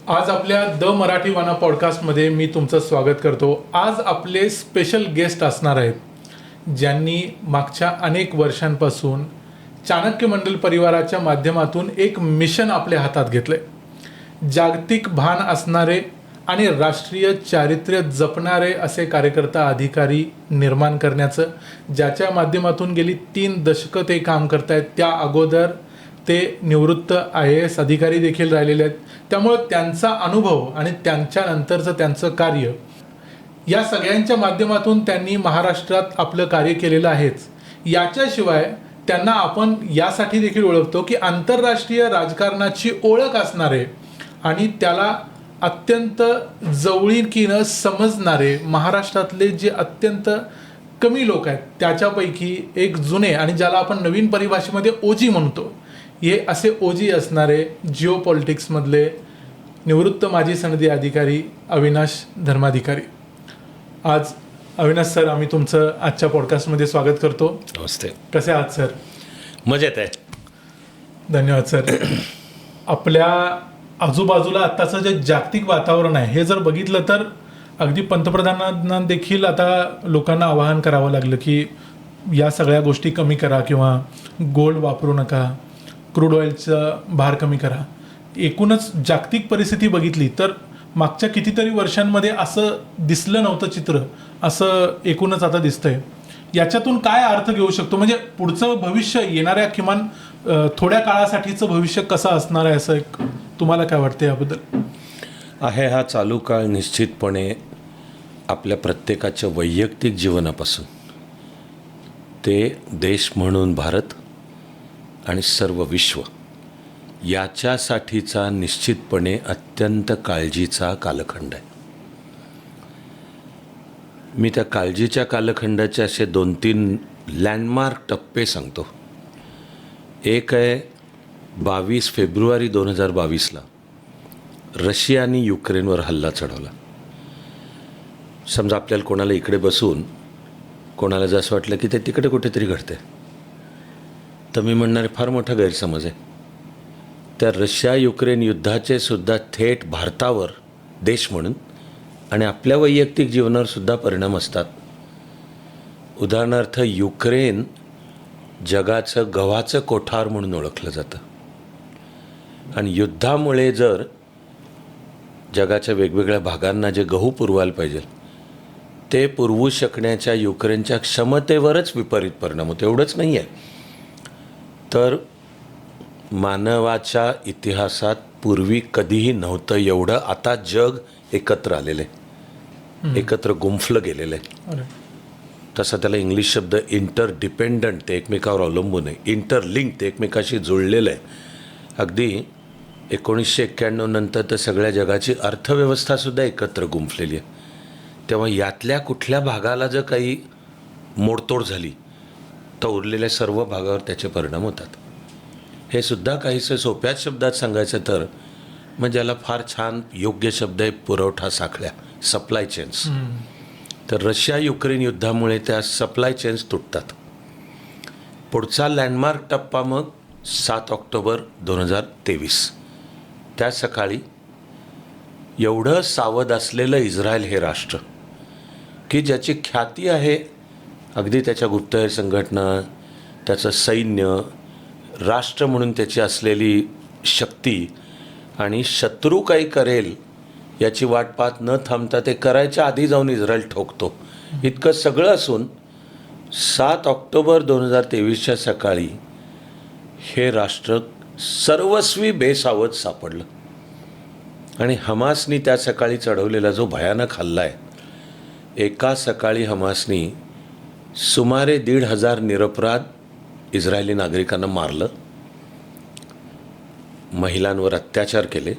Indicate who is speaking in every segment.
Speaker 1: आज आपल्या द मराठी वाना पॉडकास्टमध्ये मी तुमचं स्वागत करतो. आज आपले स्पेशल गेस्ट असणार आहेत ज्यांनी मागच्या अनेक वर्षांपासून चाणक्य मंडल परिवाराच्या माध्यमातून एक मिशन आपल्या हातात घेतलंय. जागतिक भान असणारे आणि राष्ट्रीय चारित्र्य जपणारे असे कार्यकर्ता अधिकारी निर्माण करण्याचं, ज्याच्या माध्यमातून गेली 3 दशकं ते काम करतायत. त्या अगोदर ते निवृत्त IAS अधिकारी देखील राहिलेले आहेत. त्यामुळं त्यांचा अनुभव आणि त्यांच्यानंतरचं त्यांचं कार्य या सगळ्यांच्या माध्यमातून त्यांनी महाराष्ट्रात आपलं कार्य केलेलं आहेच. याच्याशिवाय त्यांना आपण यासाठी देखील ओळखतो की आंतरराष्ट्रीय राजकारणाची ओळख असणारे आणि त्याला अत्यंत जवळीकीनं समजणारे महाराष्ट्रातले जे अत्यंत कमी लोक आहेत त्याच्यापैकी एक जुने आणि ज्याला आपण नवीन परिभाषेमध्ये ओजी म्हणतो, हे असे ओजी असणारे जिओ पॉलिटिक्समधले निवृत्त माजी सनदी अधिकारी अविनाश धर्माधिकारी. आज अविनाश सर, आम्ही तुमचं आजच्या पॉडकास्टमध्ये स्वागत करतो.
Speaker 2: नमस्ते.
Speaker 1: कसे आहात सर?
Speaker 2: मजेत आहे.
Speaker 1: धन्यवाद सर. आपल्या आजूबाजूला आत्ताचं जे जागतिक वातावरण आहे हे जर बघितलं तर अगदी पंतप्रधानांना देखील आता लोकांना आवाहन करावं लागलं की या सगळ्या गोष्टी कमी करा किंवा गोल्ड वापरू नका, क्रूड ऑइलचं भार कमी करा. एकूणच जागतिक परिस्थिती बघितली तर मागच्या कितीतरी वर्षांमध्ये असं दिसलं नव्हतं चित्र, असं एकूणच आता दिसतंय. याच्यातून काय अर्थ घेऊ शकतो, म्हणजे पुढचं भविष्य, येणाऱ्या किमान थोड्या काळासाठीचं भविष्य कसं असणार आहे, असं एक तुम्हाला काय वाटतं याबद्दल?
Speaker 2: आहे हा चालू काळ निश्चितपणे आपल्या प्रत्येकाच्या वैयक्तिक जीवनापासून ते देश म्हणून भारत आणि सर्व विश्व याच्यासाठीचा निश्चितपणे अत्यंत काळजीचा कालखंड आहे. मी त्या काळजीच्या कालखंडाचे असे 2-3 लँडमार्क टप्पे सांगतो. एक आहे 22 फेब्रुवारी 2022ला रशियाने युक्रेनवर हल्ला चढवला. समजा आपल्याला कोणाला इकडे बसून कोणाला जर असं वाटलं की ते तिकडे कुठेतरी घडते, तर मी म्हणणारे फार मोठा गैरसमज आहे. त्या रशिया युक्रेन युद्धाचे सुद्धा थेट भारतावर देश म्हणून आणि आपल्या वैयक्तिक जीवनावर सुद्धा परिणाम असतात. उदाहरणार्थ, युक्रेन जगाचं गव्हाचं कोठार म्हणून ओळखलं जातं आणि युद्धामुळे जर जगाच्या वेगवेगळ्या भागांना जे गहू पुरवायला पाहिजे ते पुरवू शकण्याच्या युक्रेनच्या क्षमतेवरच विपरीत परिणाम होतो. एवढंच नाही आहे तर मानवाच्या इतिहासात पूर्वी कधीही नव्हतं एवढं आता जग एकत्र आलेलं आहे, एकत्र गुंफलं गेलेलं आहे. तसा त्याला इंग्लिश शब्द इंटरडिपेंडंट, ते एकमेकावर अवलंबून आहे, इंटरलिंक, ते एकमेकाशी जुळलेलं आहे. अगदी 1991 नंतर तर सगळ्या जगाची अर्थव्यवस्थासुद्धा एकत्र गुंफलेली आहे. तेव्हा यातल्या कुठल्या भागाला जर काही मोडतोड झाली तर उरलेल्या सर्व भागावर त्याचे परिणाम होतात. हे सुद्धा काहीसं सोप्याच शब्दात सांगायचं तर मग ज्याला फार छान योग्य शब्द आहे पुरवठा साखळ्या, सप्लाय चेन्स. तर रशिया युक्रेन युद्धामुळे त्या सप्लाय चेन्स तुटतात. पुढचा लँडमार्क टप्पा मग 7 ऑक्टोबर 2023. त्या सकाळी एवढं सावध असलेलं इस्रायल हे राष्ट्र की ज्याची ख्याती आहे अगदी त्याच्या गुप्तहेर संघटना, त्याचं सैन्य, राष्ट्र म्हणून त्याची असलेली शक्ती आणि शत्रू काही करेल याची वाट पाहत न थांबता ते करायच्या आधी जाऊन इस्रायल ठोकतो, इतकं सगळं असून 7 ऑक्टोबर 2023च्या सकाळी हे राष्ट्र सर्वस्वी बेसावध सापडलं. आणि हमासनी त्या सकाळी चढवलेला जो भयानक हल्ला आहे, एका सकाळी हमासनी सुमारे 1,500 निरपराध इस्रायली नागरिकांना मारलं, महिलांवर अत्याचार केले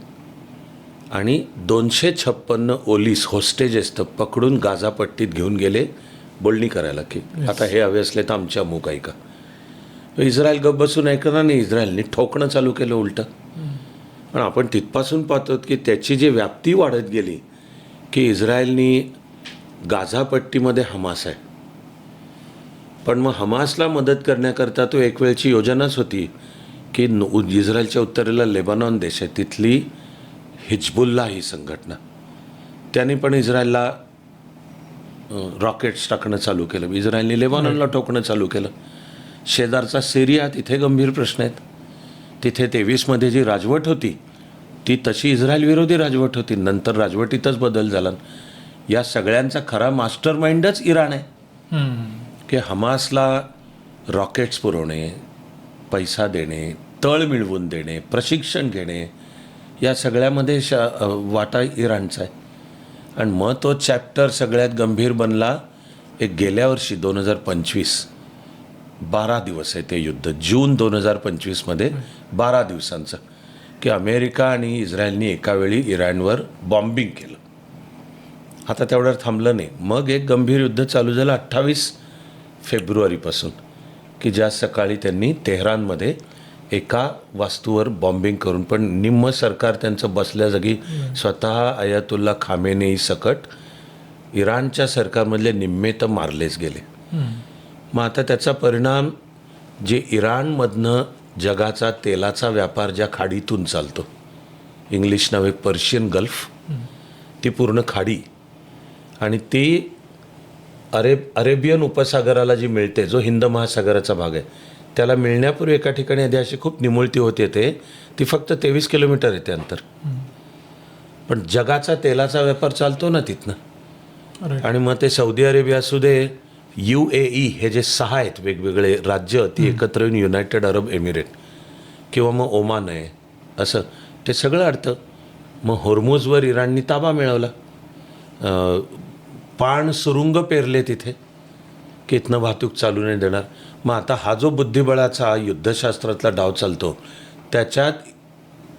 Speaker 2: आणि 256 ओलीस होस्टेजेस तर पकडून गाझापट्टीत घेऊन गेले बोलणी करायला की आता हे हवे असले तर आमच्या अमुक ऐका. इस्रायल गप्प बसून ऐकणार नाही, इस्रायलने ठोकणं चालू केलं उलटं. पण आपण तिथपासून पाहतो की त्याची जी व्याप्ती वाढत गेली की इस्रायलनी गाझापट्टीमध्ये हमास आहे, पण मग हमासला मदत करण्याकरता तो एक वेळची योजनाच होती की इस्रायलच्या उत्तरेला लेबनॉन देश आहे, तिथली हिजबुल्ला ही संघटना, त्यांनी पण इस्रायलला रॉकेट्स टाकणं चालू केलं. इस्रायलने लेबनॉनला ठोकणं चालू केलं. शेजारचा सिरिया, तिथे गंभीर प्रश्न आहेत. तिथे 23मध्ये जी राजवट होती ती तशी इस्रायल विरोधी राजवट होती. नंतर राजवटीतच बदल झाला. या सगळ्यांचा खरा मास्टर माइंडच इराण आहे की हमासला रॉकेट्स पुरवणे, पैसा देणे, तळ मिळवून देणे, प्रशिक्षण घेणे, या सगळ्यामध्ये वाटा इराणचा आहे. आणि मग तो चॅप्टर सगळ्यात गंभीर बनला एक गेल्या वर्षी 2025, 12 दिवस आहे ते युद्ध, जून 2025मध्ये 12 दिवसांचं, की अमेरिका आणि इस्रायलनी एका वेळी इराणवर बॉम्बिंग केलं. आता तेवढ्यावर थांबलं नाही. मग एक गंभीर युद्ध चालू झालं 28 फेब्रुवारीपासून, की ज्या सकाळी त्यांनी तेहरानमध्ये एका वास्तूवर बॉम्बिंग करून, पण निम्म सरकार त्यांचं बसल्या जागी, स्वतः अयातुल्ला खामेनेई सकट इराणच्या सरकारमधले निम्मे तर मारलेच गेले. मग आता त्याचा परिणाम, जे इराणमधनं जगाचा तेलाचा व्यापार ज्या खाडीतून चालतो, इंग्लिश नव्हे पर्शियन गल्फ, ती पूर्ण खाडी, आणि ती अरेबियन उपसागराला जी मिळते, जो हिंद महासागराचा भाग आहे, त्याला मिळण्यापूर्वी एका ठिकाणी आधी अशी खूप निमुळती होत येते. ती फक्त 23 किलोमीटर येते अंतर. पण जगाचा तेलाचा व्यापार चालतो ना तिथनं. आणि मग ते सौदी अरेबिया असू दे, UAE, हे जे 6 आहेत वेगवेगळे राज्य, ती एकत्र येऊन युनायटेड अरब एमिरेट, किंवा मग ओमान आहे, असं ते सगळं अडतं. मग होर्मुजवर इराणनी ताबा मिळवला. पाण सुरुंग पेरले तिथे, की इथनं वाहतूक चालू नाही देणार. मग आता हा जो बुद्धिबळाचा युद्धशास्त्रातला डाव चालतो, त्याच्यात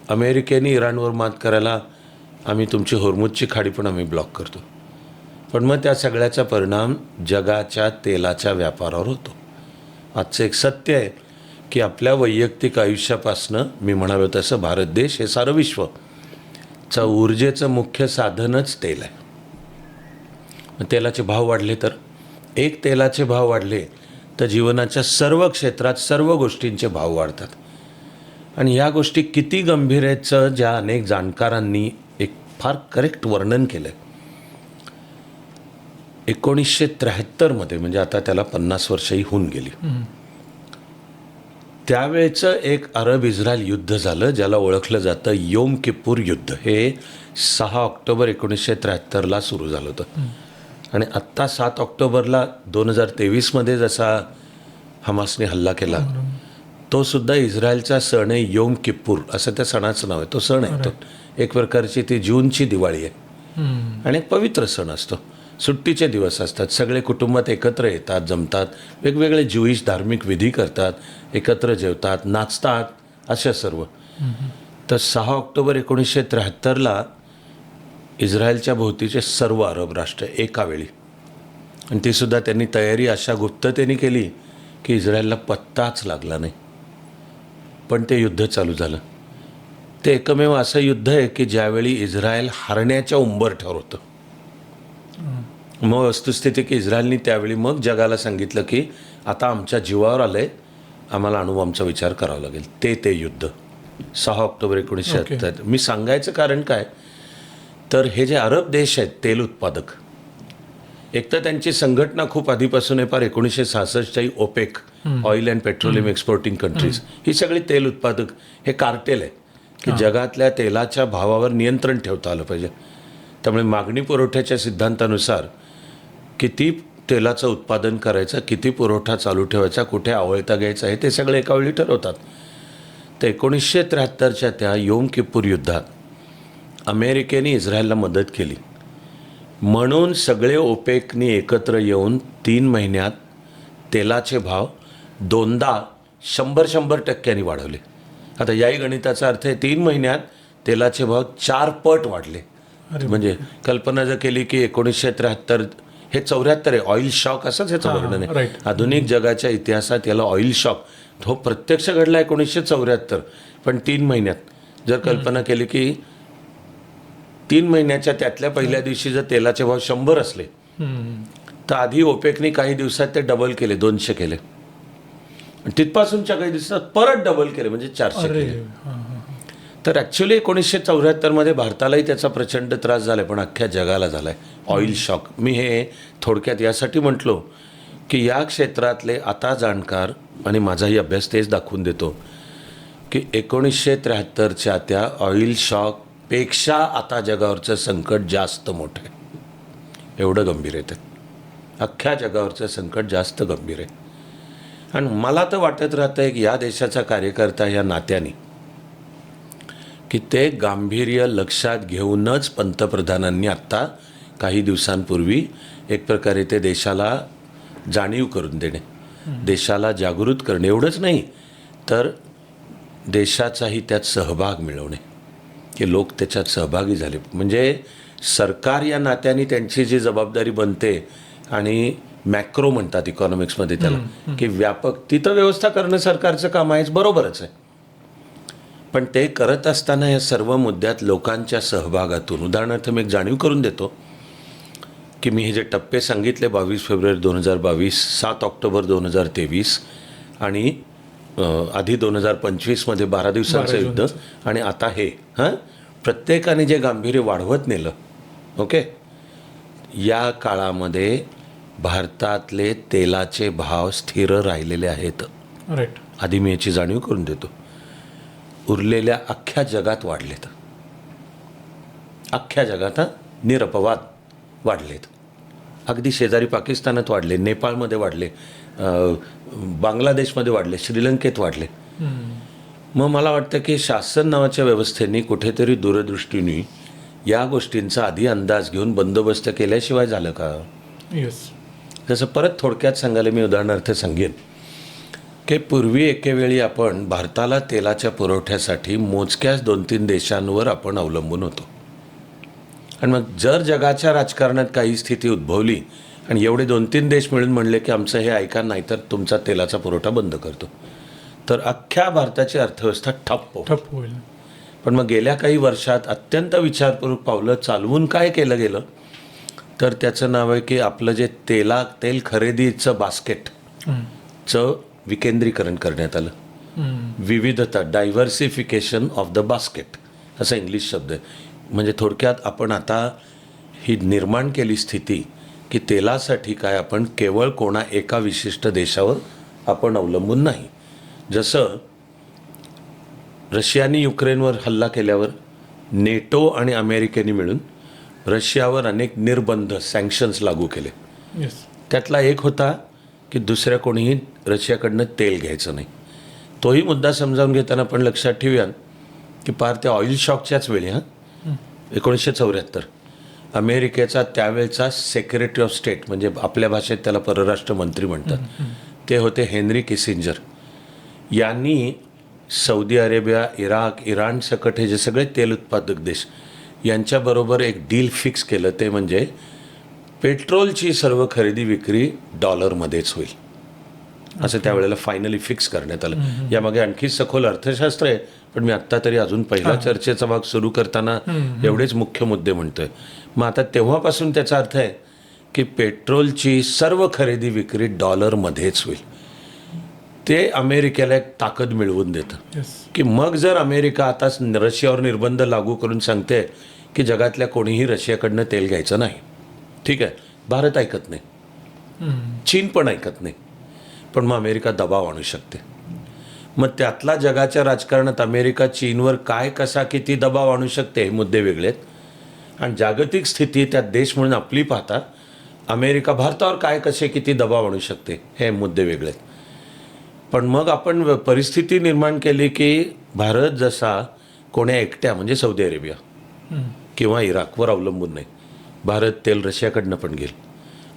Speaker 2: अमेरिकेने इराणवर मात करायला, आम्ही तुमची होर्मुजची खाडी पण आम्ही ब्लॉक करतो. पण मग त्या सगळ्याचा परिणाम जगाच्या तेलाच्या व्यापारावर होतो. आजचं एक सत्य आहे की आपल्या वैयक्तिक आयुष्यापासनं, मी म्हणालो तसं भारत देश हे सारं विश्वचं ऊर्जेचं मुख्य साधनच तेल आहे. तेलाचे भाव वाढले तर, एक तेलाचे भाव वाढले तर जीवनाच्या सर्व क्षेत्रात सर्व गोष्टींचे भाव वाढतात. आणि ह्या गोष्टी किती गंभीर आहेतचं ज्या अनेक जाणकारांनी एक फार करेक्ट वर्णन केलं आहे. 1973मध्ये, म्हणजे आता त्याला 50 वर्षही होऊन गेली, त्यावेळेचं एक अरब इस्रायल युद्ध झालं, ज्याला ओळखलं जातं योम किप्पूर युद्ध. हे 6 ऑक्टोबर 1973ला सुरू झालं होतं. आणि आत्ता 7 ऑक्टोबरला 2023मध्ये जसा हमासने हल्ला केला, तो सुद्धा इस्रायलचा सण आहे, योम किप्पूर असं त्या सणाचं नाव आहे. तो सण आहे, तो एक प्रकारची ती जूनची दिवाळी आहे. आणि एक पवित्र सण असतो. सुट्टीचे दिवस असतात, सगळे कुटुंबात एकत्र येतात, जमतात, वेगवेगळे ज्यूइश धार्मिक विधी करतात, एकत्र जेवतात, नाचतात, अशा सर्व. तर 6 ऑक्टोबर 1973ला इस्रायलच्या भोवतीचे सर्व अरब राष्ट्र एका वेळी, आणि तीसुद्धा त्यांनी तयारी अशा गुप्ततेने केली की इस्रायलला पत्ताच लागला नाही, पण ते युद्ध चालू झालं. ते एकमेव असं युद्ध आहे की ज्यावेळी इस्रायल हरण्याच्या उंबरठ्यावर होतं. मग वस्तुस्थिती की इस्रायलनी त्यावेळी मग जगाला सांगितलं की आता आमच्या जीवावर आलंय, आम्हाला अणुबॉम्बचा विचार करावा लागेल. ते युद्ध 6 ऑक्टोबर 1973. मी सांगायचं कारण काय, तर हे जे अरब देश आहेत तेल उत्पादक, एक तर त्यांची संघटना खूप आधीपासून आहे, फार 1966ची OPEC, oil and petroleum exporting countries, ही सगळी तेल उत्पादक हे कार्टेल आहे की जगातल्या तेलाच्या भावावर नियंत्रण ठेवता आलं पाहिजे. त्यामुळे मागणी पुरवठ्याच्या सिद्धांतानुसार किती तेलाचं उत्पादन करायचं, किती पुरवठा चालू ठेवायचा, कुठे आवळता घ्यायचा, आहे ते सगळे एका वेळी ठरवतात. तर 1973च्या त्या योम किप्पूर युद्धात अमेरिकेने इस्रायलला मदत केली, म्हणून सगळे ओपेकनी एकत्र येऊन 3 महिन्यात तेलाचे भाव 2दा 100% वाढवले. आता याही गणिताचा अर्थ आहे 3 महिन्यात तेलाचे भाव 4 पट वाढले. म्हणजे कल्पना जर केली की 1973 हे 74 आहे, ऑइल शॉक असंच ह्याचं वर्णन आहे. आधुनिक जगाच्या इतिहासात याला ऑइल शॉक, तो प्रत्यक्ष घडला 1974, पण 3 महिन्यात जर कल्पना केली की 3 महिन्याच्या त्यातल्या पहिल्या दिवशी जर तेलाचे भाव 100 असले, तर आधी ओपेकने काही दिवसात ते डबल केले, 200 केले, तिथपासूनच्या काही दिवसात परत डबल केले, म्हणजे 400 केले. तर ॲक्च्युली 1974मध्ये भारतालाही त्याचा प्रचंड त्रास झाला आहे, पण अख्ख्या जगाला झाला आहे ऑइल शॉक. मी हे थोडक्यात यासाठी म्हटलो की या क्षेत्रातले आता जाणकार, आणि माझाही अभ्यास तेच दाखवून देतो की 1973च्या त्या ऑइल शॉकपेक्षा आता जगावरचं संकट जास्त मोठं आहे. एवढं गंभीर आहे ते. अख्ख्या जगावरचं संकट जास्त गंभीर आहे. आणि मला तर वाटत राहतं आहे की या देशाचा कार्यकर्ता या नात्याने की ते गांभीर्य लक्षात घेऊनच पंतप्रधानांनी आत्ता काही दिवसांपूर्वी एक प्रकारे ते देशाला जाणीव करून देणे, देशाला जागृत करणे, एवढंच नाही तर देशाचाही त्यात सहभाग मिळवणे की लोक त्याच्यात सहभागी झाले. म्हणजे सरकार या नात्याने त्यांची जी जबाबदारी बनते, आणि मॅक्रो म्हणतात इकॉनॉमिक्समध्ये त्याला, की व्यापक तिथं व्यवस्था करणं सरकारचं काम आहेच, बरोबरच आहे. पण ते करत असताना या सर्व मुद्द्यात लोकांच्या सहभागातून, उदाहरणार्थ मी एक जाणीव करून देतो की मी हे जे टप्पे सांगितले 22 फेब्रुवारी 2022, 7 ऑक्टोबर 2023 आणि आधी 2025मध्ये 12 दिवसांचं युद्ध, आणि आता हे प्रत्येकाने जे गांभीर्य वाढवत नेलं, ओके, या काळामध्ये भारतातले तेलाचे भाव स्थिर राहिलेले आहेत.
Speaker 1: राईट.
Speaker 2: आधी मी याची जाणीव करून देतो. उरलेल्या अख्ख्या जगात वाढलेत, अख्ख्या जगात निरपवाद वाढलेत. अगदी शेजारी पाकिस्तानात वाढले, नेपाळमध्ये वाढले, बांगलादेशमध्ये वाढले, श्रीलंकेत वाढले. मग मला वाटतं की शासन नावाच्या व्यवस्थेने कुठेतरी दूरदृष्टीने या गोष्टींचा आधी अंदाज घेऊन बंदोबस्त केल्याशिवाय झालं का?
Speaker 1: येस.
Speaker 2: जसं परत थोडक्यात सांगायला मी उदाहरणार्थ सांगेन की पूर्वी एकेवेळी आपण भारताला तेलाच्या पुरवठ्यासाठी मोजक्याच 2-3 देशांवर आपण अवलंबून होतो. आणि मग जर जगाच्या राजकारणात काही स्थिती उद्भवली आणि एवढे 2-3 देश मिळून म्हणले की आमचं हे ऐका, नाही तर तुमचा तेलाचा पुरवठा बंद करतो, तर अख्ख्या भारताची अर्थव्यवस्था ठप्प
Speaker 1: होईल.
Speaker 2: पण मग गेल्या काही वर्षात अत्यंत विचारपूर्वक पावलं चालवून काय केलं गेलं, तर त्याचं नाव आहे की आपलं जे तेल खरेदीचं बास्केटचं विकेंद्रीकरण करण्यात आलं. विविधता, डायव्हर्सिफिकेशन ऑफ द बास्केट असा इंग्लिश शब्द आहे. म्हणजे थोडक्यात आपण आता ही निर्माण केली स्थिती की तेलासाठी काय आपण केवळ कोणा एका विशिष्ट देशावर आपण अवलंबून नाही. जसं रशियाने युक्रेनवर हल्ला केल्यावर नेटो आणि अमेरिकेने मिळून रशियावर अनेक निर्बंध, सँक्शन्स लागू केले.
Speaker 1: येस.
Speaker 2: त्यातला एक होता की दुसऱ्या कोणीही रशियाकडनं तेल घ्यायचं नाही. तोही मुद्दा समजावून घेताना पण लक्षात ठेवूया की पार त्या ऑइल शॉकच्याच वेळी 1974 अमेरिकेचा त्यावेळचा सेक्रेटरी ऑफ स्टेट, म्हणजे आपल्या भाषेत त्याला परराष्ट्र मंत्री म्हणतात, ते होते हेनरी किसिंजर. यांनी सौदी अरेबिया, इराक, इराण सकट हे जे सगळे तेल उत्पादक देश यांच्याबरोबर एक डील फिक्स केलं. ते म्हणजे पेट्रोलची सर्व खरेदी विक्री डॉलरमध्येच होईल, असं त्यावेळेला फायनली फिक्स करण्यात आलं. यामागे आणखी सखोल अर्थशास्त्र आहे, पण मी आत्ता तरी अजून पहिला चर्चेचा भाग सुरू करताना एवढेच मुख्य मुद्दे म्हणतोय. मग आता तेव्हापासून त्याचा अर्थ आहे की पेट्रोलची सर्व खरेदी विक्री डॉलरमध्येच होईल. ते अमेरिकेला एक ताकद मिळवून देतं की मग जर अमेरिका आता रशियावर निर्बंध लागू करून सांगते की जगातल्या कोणीही रशियाकडनं तेल घ्यायचं नाही, ठीक आहे, भारत ऐकत नाही, चीन पण ऐकत नाही, पण मग अमेरिका दबाव आणू शकते. मग त्यातला जगाच्या राजकारणात अमेरिका चीनवर काय, कसा, किती दबाव आणू शकते हे मुद्दे वेगळे आहेत. आणि जागतिक स्थिती त्यात देश म्हणून आपली पाहता अमेरिका भारतावर काय, कसे, किती दबाव आणू शकते हे मुद्दे वेगळे आहेत. पण मग आपण परिस्थिती निर्माण केली की भारत जसा कोण्या एकट्या म्हणजे सौदी अरेबिया किंवा इराकवर अवलंबून नाही, भारत तेल रशियाकडनं पण घेईल,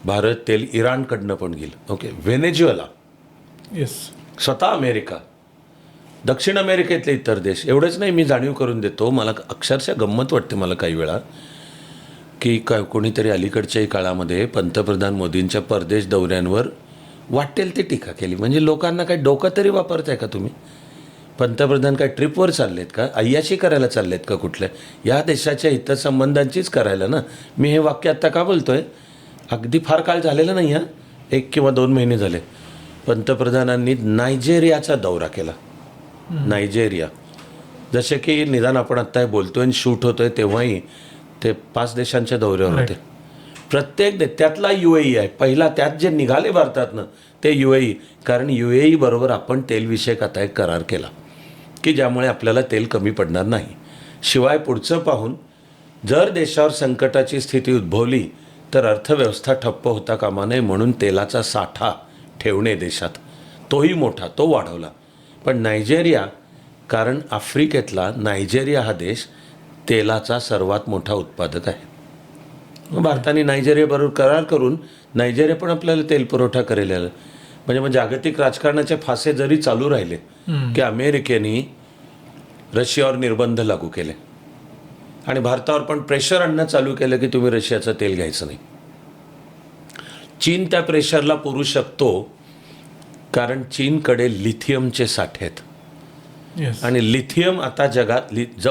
Speaker 2: भारत तेल इराणकडनं पण घेईल, ओके, व्हेनेझुएला,
Speaker 1: येस,
Speaker 2: स्वतः अमेरिका, दक्षिण अमेरिकेतले इतर देश. एवढंच नाही, मी जाणीव करून देतो, मला अक्षरशः गंमत वाटते मला काही वेळा की कोणीतरी अलीकडच्याही काळामध्ये पंतप्रधान मोदींच्या परदेश दौऱ्यांवर वाटेल ती टीका केली. म्हणजे लोकांना काही डोकं तरी वापरताय का तुम्ही? पंतप्रधान काय ट्रिपवर चाललेत का? अय्याशी करायला चाललेत का कुठल्या? या देशाच्या हितसंबंधांचीच करायला ना. मी हे वाक्य आत्ता का बोलतोय? अगदी फार काळ झालेलं नाही, 1 किंवा 2 महिने झाले. पंतप्रधानांनी नायजेरियाचा दौरा केला. नायजेरिया जसे की निदान आपण आत्ता हे बोलतोय आणि शूट होतोय तेव्हाही ते 5 देशांच्या दौऱ्यावर होते. प्रत्येक त्यातला UAE आहे पहिला. त्यात जे निघाले भारतातनं ते UAE. कारण UAE बरोबर आपण तेलविषयक आता एक करार केला की ज्यामुळे आपल्याला तेल कमी पडणार नाही. शिवाय पुढचं पाहून जर देशावर संकटाची स्थिती उद्भवली तर अर्थव्यवस्था ठप्प होता कामा नये म्हणून तेलाचा साठा ठेवणे देशात तोही मोठा तो वाढवला. पण नायजेरिया, कारण आफ्रिकेतला नायजेरिया हा देश तेलाचा सर्वात मोठा उत्पादक आहे. मग भारताने नायजेरियाबरोबर करार करून नायजेरिया पण आपल्याला तेल पुरवठा करेल. म्हणजे मग जागतिक राजकारणाचे फासे जरी चालू राहिले की अमेरिकेने रशियावर निर्बंध लागू केले आणि भारतावर पण प्रेशर आणणं चालू केलं की तुम्ही रशियाचं तेल घ्यायचं नाही. चीन त्या प्रेशरला पुरू शकतो कारण चीनकडे लिथियमचे साठे आहेत. आणि लिथियम आता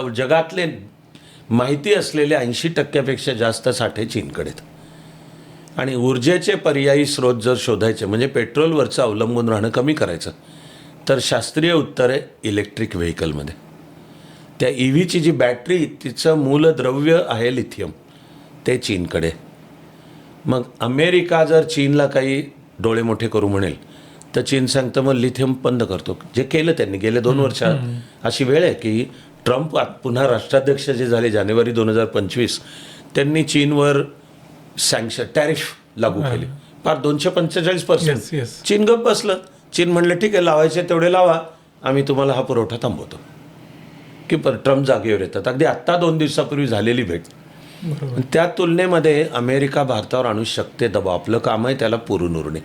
Speaker 2: जगातले माहिती असलेले 80% जास्त साठे चीनकडे आहेत. आणि ऊर्जेचे पर्यायी स्रोत जर शोधायचे म्हणजे पेट्रोलवरचं अवलंबून राहणं कमी करायचं तर शास्त्रीय उत्तर आहे इलेक्ट्रिक व्हेकलमध्ये. त्या EVची जी बॅटरी तिचं मूलद्रव्य आहे लिथियम, ते चीनकडे. मग अमेरिका जर चीनला काही डोळे मोठे करू म्हणेल तर चीन सांगतं मग लिथियम बंद करतो. जे केलं त्यांनी गेले 2 वर्षात. अशी वेळ आहे की ट्रम्प पुन्हा राष्ट्राध्यक्ष जे झाले जानेवारी 2025 त्यांनी चीनवर टॅरिफ लागू केले फार 245%. चीन गप्प बसलं. चीन म्हणलं ठीक आहे लावायचे तेवढे लावा, आम्ही तुम्हाला हा पुरवठा थांबवतो. की ट्रम्प जागेवर येतात. अगदी आत्ता 2 दिवसापूर्वी झालेली भेट. त्या तुलनेमध्ये अमेरिका भारतावर आणू शकते दबाव. आपलं काम आहे त्याला पुरून उरणे.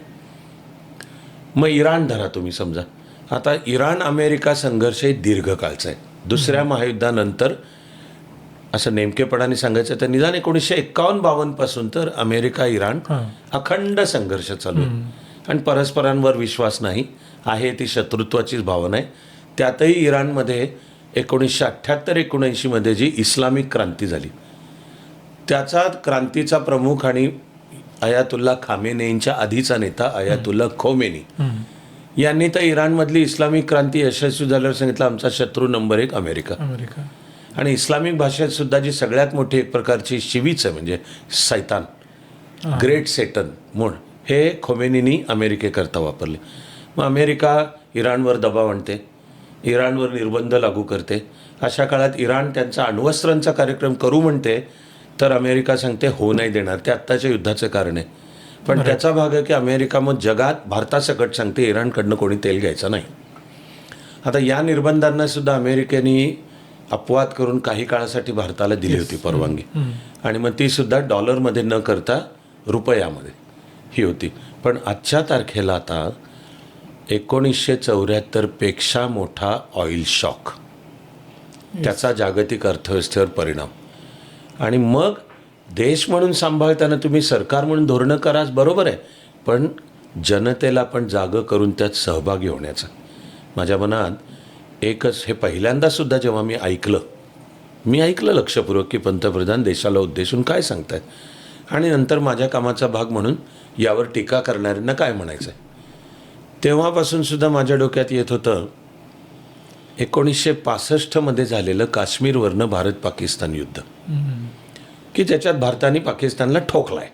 Speaker 2: मग इराण धरा तुम्ही समजा. आता इराण अमेरिका संघर्ष हे दीर्घकाळचा आहे. दुसऱ्या महायुद्धानंतर असं नेमकेपणाने सांगायचं तर निदान 1951-52 पासून तर अमेरिका इराण अखंड संघर्ष चालू आहे. आणि परस्परांवर विश्वास नाही आहे, ती शत्रुत्वाचीच भावना आहे. त्यातही इराणमध्ये 1978-79 मध्ये जी इस्लामिक क्रांती झाली त्याचा क्रांतीचा प्रमुख आणि अयातुल्ला खामेनेईंच्या आधीचा नेता अयातुल्ला खोमेनी यांनी तर इराणमधली इस्लामिक क्रांती यशस्वी झाल्यावर सांगितलं आमचा शत्रू नंबर 1 अमेरिका. आणि इस्लामिक भाषेत सुद्धा जी सगळ्यात मोठी एक प्रकारची शिवीच आहे म्हणजे सैतान, ग्रेट सेटन म्हणून हे खोमेनींनी अमेरिकेकरता वापरले. मग अमेरिका इराणवर दबाव आणते, इराणवर निर्बंध लागू करते. अशा काळात इराण त्यांचा अण्वस्त्रांचा कार्यक्रम करू म्हणते तर अमेरिका सांगते हो नाही देणार. ते आत्ताच्या युद्धाचं कारण आहे. पण त्याचा भाग आहे की अमेरिका मग जगात भारतासकट सांगते इराणकडनं कोणी तेल घ्यायचं नाही. आता या निर्बंधांना सुद्धा अमेरिकेने अपवाद करून काही काळासाठी भारताला दिली होती परवानगी. आणि मग ती सुद्धा डॉलरमध्ये न करता रुपयामध्ये ही होती. पण आजच्या तारखेला आता 1974 पेक्षा मोठा ऑइल शॉक, त्याचा जागतिक अर्थव्यवस्थेवर परिणाम. आणि मग देश म्हणून सांभाळताना तुम्ही सरकार म्हणून धोरणं कराच बरोबर आहे, पण जनतेला पण जागं करून त्यात सहभागी होण्याचं. माझ्या मनात एकच हे पहिल्यांदा सुद्धा जेव्हा मी ऐकलं लक्षपूर्वक की पंतप्रधान देशाला उद्देशून काय सांगतायत आणि नंतर माझ्या कामाचा भाग म्हणून यावर टीका करणाऱ्यांना काय म्हणायचं आहे, तेव्हापासून सुद्धा माझ्या डोक्यात येत होतं 1965 मध्ये झालेलं काश्मीरवरनं भारत-पाकिस्तान युद्ध की ज्याच्यात भारताने पाकिस्तानला ठोकलाय.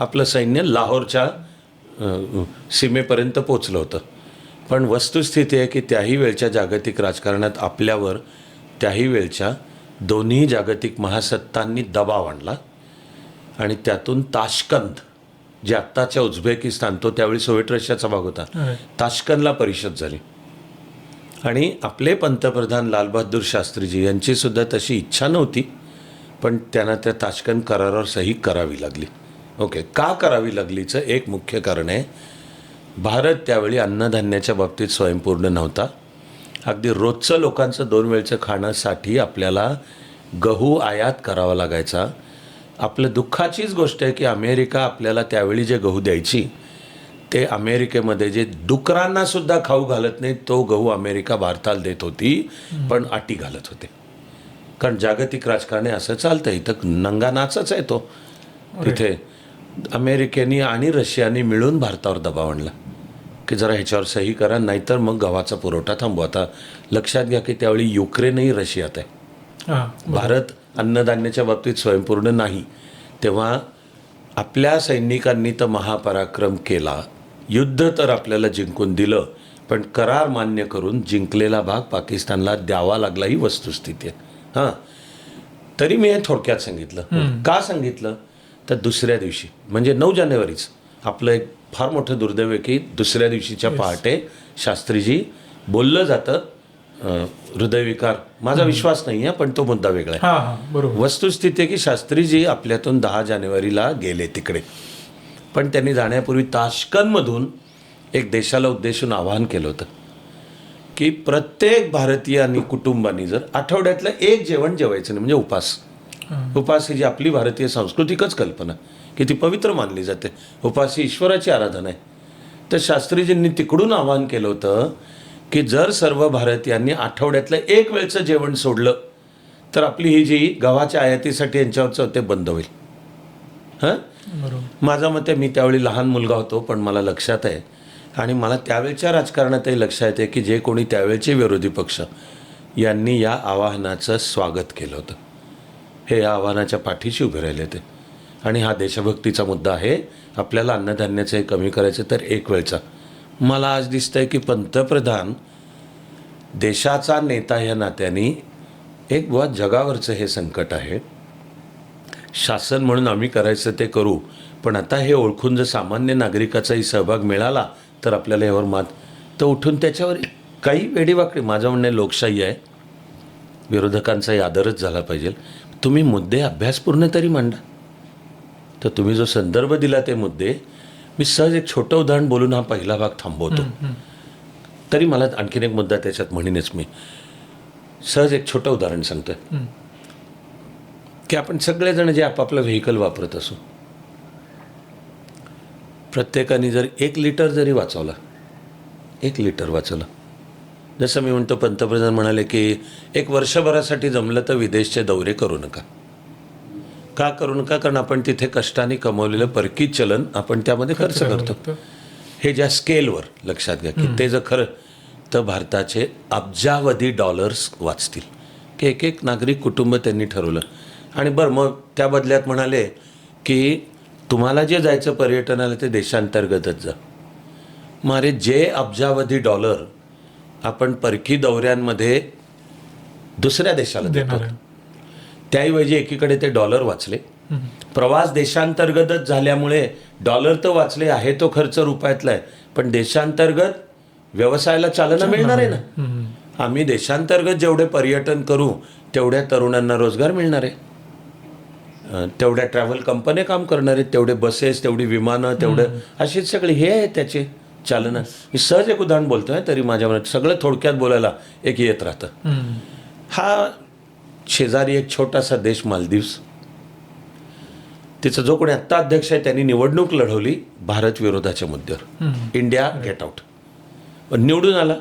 Speaker 2: आपलं सैन्य लाहोरच्या सीमेपर्यंत पोचलं होतं. पण वस्तुस्थिती आहे की त्याही वेळच्या जागतिक राजकारणात आपल्यावर त्याही वेळच्या दोन्ही जागतिक महासत्तांनी दबाव आणला आणि त्यातून ताशकंद जे आत्ताच्या उझबेकिस्तान, तो त्यावेळी सोव्हिएट रशियाचा भाग होता, ताशकंदला परिषद झाली. आणि आपले पंतप्रधान लालबहादूर शास्त्रीजी यांची सुद्धा तशी इच्छा नव्हती, पण त्यांना त्या ताशकंद करारावर सही करावी लागली. ओके, का करावी लागलीचं एक मुख्य कारण आहे, भारत त्यावेळी अन्नधान्याच्या बाबतीत स्वयंपूर्ण नव्हता. अगदी रोजचं लोकांचं 2 वेळचं खाण्यासाठी आपल्याला गहू आयात करावा लागायचा. आपलं दुःखाचीच गोष्ट आहे की अमेरिका आपल्याला त्यावेळी जे गहू द्यायची ते अमेरिकेमध्ये जे डुकरांना सुद्धा खाऊ घालत नाही तो गहू अमेरिका भारताला देत होती, पण अटी घालत होते. कारण जागतिक राजकारणे असं चालतं, इथं नंगा नाचच आहे तो. तिथे अमेरिकेने आणि रशियाने मिळून भारतावर दबाव आणला की जरा ह्याच्यावर सही करा, नाहीतर मग गव्हाचा पुरवठा थांबवा. आता लक्षात घ्या की त्यावेळी युक्रेनही रशियात आहे. भारत अन्नधान्याच्या बाबतीत स्वयंपूर्ण नाही. तेव्हा आपल्या सैनिकांनी तर महापराक्रम केला, युद्ध तर आपल्याला जिंकून दिलं, पण करार मान्य करून जिंकलेला भाग पाकिस्तानला द्यावा लागला, ही वस्तुस्थिती आहे. हां, तरी मी हे थोडक्यात सांगितलं. का सांगितलं तर दुसऱ्या दिवशी म्हणजे 9 जानेवारीच आपलं एक फार मोठं दुर्दैव आहे की दुसऱ्या दिवशीच्या पहाटे शास्त्रीजी बोललं जातं. हृदयविकार, माझा विश्वास नाही आहे, पण तो मुद्दा वेगळा आहे.
Speaker 1: बरोबर.
Speaker 2: वस्तुस्थिती आहे की शास्त्रीजी आपल्यातून 10 जानेवारीला गेले तिकडे, पण त्यांनी जाण्यापूर्वी ताश्कंदमधून एक देशाला उद्देशून आवाहन केलं होतं की प्रत्येक भारतीय आणि कुटुंबांनी जर आठवड्यातलं एक जेवण जेवायचं नाही, म्हणजे उपास ही जी आपली भारतीय सांस्कृतिकच कल्पना की ती पवित्र मानली जाते. उपास ही ईश्वराची आराधना आहे. तर शास्त्रीजींनी तिकडून आवाहन केलं होतं की जर सर्व भारतीयांनी आठवड्यातलं एक वेळचं जेवण सोडलं तर आपली ही जी गव्हाच्या आयातीसाठी यांच्यावरचं होते बंद होईल. हां, माझं मत आहे, मी त्यावेळी लहान मुलगा होतो, पण मला लक्षात आहे आणि मला त्यावेळच्या राजकारणातही लक्षात येते की जे कोणी त्यावेळचे विरोधी पक्ष यांनी या आवाहनाचं स्वागत केलं होतं, हे या आव्हानाच्या पाठीशी उभे राहिले होते. आणि हा देशभक्तीचा मुद्दा आहे. आपल्याला अन्नधान्याचं कमी करायचं तर एक वेळचा. मला आज दिसतंय की पंतप्रधान देशाचा नेता या नात्याने एक बुवा जगावरचं हे संकट आहे, शासन म्हणून आम्ही करायचं ते करू, पण आता हे ओळखून जर सामान्य नागरिकाचाही सहभाग मिळाला तर आपल्याला यावर मात तर उठून त्याच्यावर काही वेडीवाकडी. माझं म्हणणं लोकशाही आहे, विरोधकांचाही आदरच झाला पाहिजे. तुम्ही मुद्दे अभ्यासपूर्ण तरी मांडा. तर तुम्ही जो संदर्भ दिला ते मुद्दे, मी सहज एक छोटं उदाहरण बोलून हा पहिला भाग थांबवतो. तरी मला आणखीन एक मुद्दा त्याच्यात म्हणीनच मी सहज एक छोटं उदाहरण सांगतोय की आपण सगळेजण जे आपापलं व्हेकल वापरत असू, प्रत्येकाने जर 1 लिटर जरी वाचवला, 1 लिटर वाचवलं, जसं मी म्हणतो पंतप्रधान म्हणाले की एक वर्षभरासाठी जमलं तर विदेशचे दौरे करू नका. का करू नका? कारण आपण तिथे कष्टाने कमवलेलं परकीय चलन आपण त्यामध्ये खर्च करतो. हे ज्या स्केलवर लक्षात घ्या की ते जर खरं तर भारताचे अब्जावधी डॉलर्स वाचतील की एक नागरिक कुटुंब त्यांनी ठरवलं. आणि बरं, मग त्या बदल्यात म्हणाले की तुम्हाला जे जायचं पर्यटनाला ते देशांतर्गतच जा. मग अरे, जे अब्जावधी डॉलर आपण परकी दौऱ्यांमध्ये दुसऱ्या देशाला देतो, त्याऐवजी एकीकडे ते डॉलर वाचले. प्रवास देशांतर्गतच झाल्यामुळे डॉलर तर वाचले, आहे तो खर्च रुपयातला आहे, पण देशांतर्गत व्यवसायाला चालना मिळणार आहे ना. आम्ही देशांतर्गत जेवढे पर्यटन करू तेवढ्या तरुणांना रोजगार मिळणार आहे, तेवढ्या ट्रॅव्हल कंपन्या काम करणार आहेत, तेवढे बसेस, तेवढी विमानं, तेवढं अशीच सगळी हे आहे त्याचे चालना. मी सहज एक उदाहरण बोलतोय, तरी माझ्या मनात सगळं थोडक्यात बोलायला एक येत राहतं. हा शेजारी एक छोटासा देश मालदीव्स, तिचा जो कोणी आत्ता अध्यक्ष आहे त्यांनी निवडणूक लढवली भारत विरोधाच्या मुद्द्यावर, इंडिया गेट आउट. निवडून आला.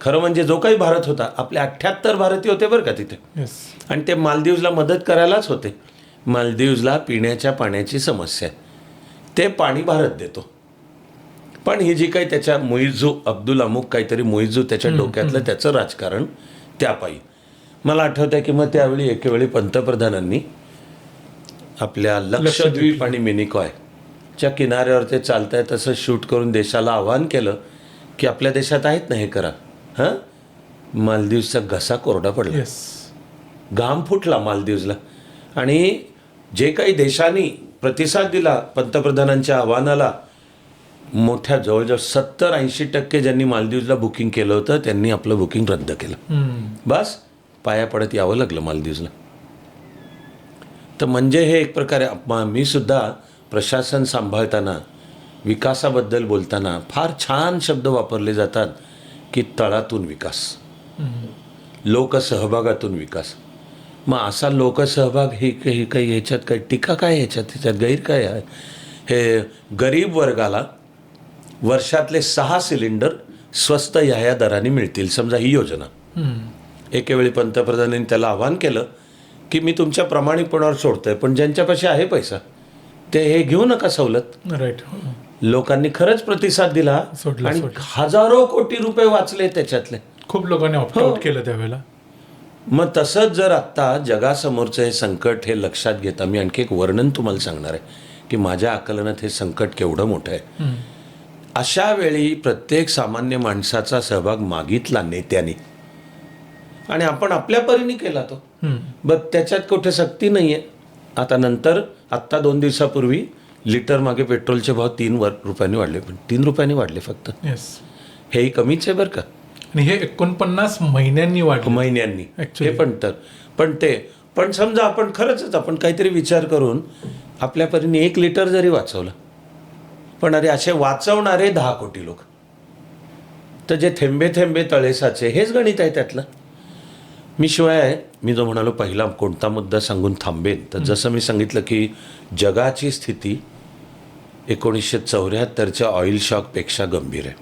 Speaker 2: खरं म्हणजे जो काही भारत होता, आपले 78 भारतीय होते बरं का तिथे, आणि ते मालदीव्सला मदत करायलाच होते. मालदीव्सला पिण्याच्या पाण्याची समस्या आहे, ते पाणी भारत देतो. पण ही जी काही त्याच्या मुइझू अब्दुल अमुक काहीतरी मुइझू त्याच्या डोक्यातलं त्याचं राजकारण त्यापायी मला आठवतं आहे की मग त्यावेळी एकेवेळी पंतप्रधानांनी आपल्या लक्षद्वीप आणि मिनिकॉयच्या किनाऱ्यावर ते चालतंय तसं शूट करून देशाला आवाहन केलं की आपल्या देशात आहेत ना हे करा. हां, मालदीवचा घसा कोरडा पडला, घाम फुटला मालदीवला. आणि जे काही देशांनी प्रतिसाद दिला पंतप्रधानांच्या आव्हानाला, मोठ्या जवळजवळ 70-80% ज्यांनी मालदीवला बुकिंग केलं होतं त्यांनी आपलं बुकिंग रद्द केलं. बस पाया पडत यावं लागलं मालदीवला. तर म्हणजे हे एक प्रकारे मी सुद्धा प्रशासन सांभाळताना, विकासाबद्दल बोलताना फार छान शब्द वापरले जातात की तळातून विकास, लोकसहभागातून विकास. मग असा लोकसहभाग हे काही ह्याच्यात काही टीका काय, ह्याच्यात गैर काय आहे? हे गरीब वर्गाला वर्षातले 6 सिलेंडर स्वस्त ह्या दराने मिळतील, समजा ही योजना. एकेवेळी पंतप्रधानांनी त्याला आवाहन केलं की मी तुमच्या प्रामाणिकपणावर सोडतोय, पण ज्यांच्यापाशी आहे पैसा ते हे घेऊ नका सवलत.
Speaker 1: राईट.
Speaker 2: लोकांनी खरंच प्रतिसाद दिला
Speaker 1: सोडला,
Speaker 2: आणि
Speaker 1: सोडला.
Speaker 2: हजारो कोटी रुपये वाचले त्याच्यातले.
Speaker 1: खूप लोकांनी ऑप्ट आउट केलं त्यावेळेला.
Speaker 2: मग तसंच जर आत्ता जगासमोरचं हे संकट हे लक्षात घेता मी आणखी एक वर्णन तुम्हाला सांगणार आहे की माझ्या आकलनात हे संकट केवढं मोठं आहे. अशा वेळी प्रत्येक सामान्य माणसाचा सहभाग मागितला नेत्याने आणि आपण आपल्या परीने केला तो. बघ त्याच्यात कुठे सक्ती नाही आहे. आता नंतर आत्ता 2 दिवसापूर्वी लिटर मागे पेट्रोलचे भाव 3 रुपयांनी वाढले, पण 3 रुपयांनी वाढले फक्त.
Speaker 1: येस.
Speaker 2: हेही कमीच आहे बरं का.
Speaker 1: आणि हे 49 महिन्यांनी वाढलं.
Speaker 2: महिन्यांनी
Speaker 1: Actually.
Speaker 2: हे पण समजा आपण खरंच आपण काहीतरी विचार करून आपल्या परीने 1 लिटर जरी वाचवलं, पण अरे असे वाचवणारे 10 कोटी लोक, तर जे थेंबे थेंबे तळे साचे हेच गणित आहे त्यातलं. मी जो म्हणालो पहिला कोणता मुद्दा सांगून थांबेन, तर जसं मी सांगितलं की जगाची स्थिती 1974च्या ऑइल शॉकपेक्षा गंभीर आहे.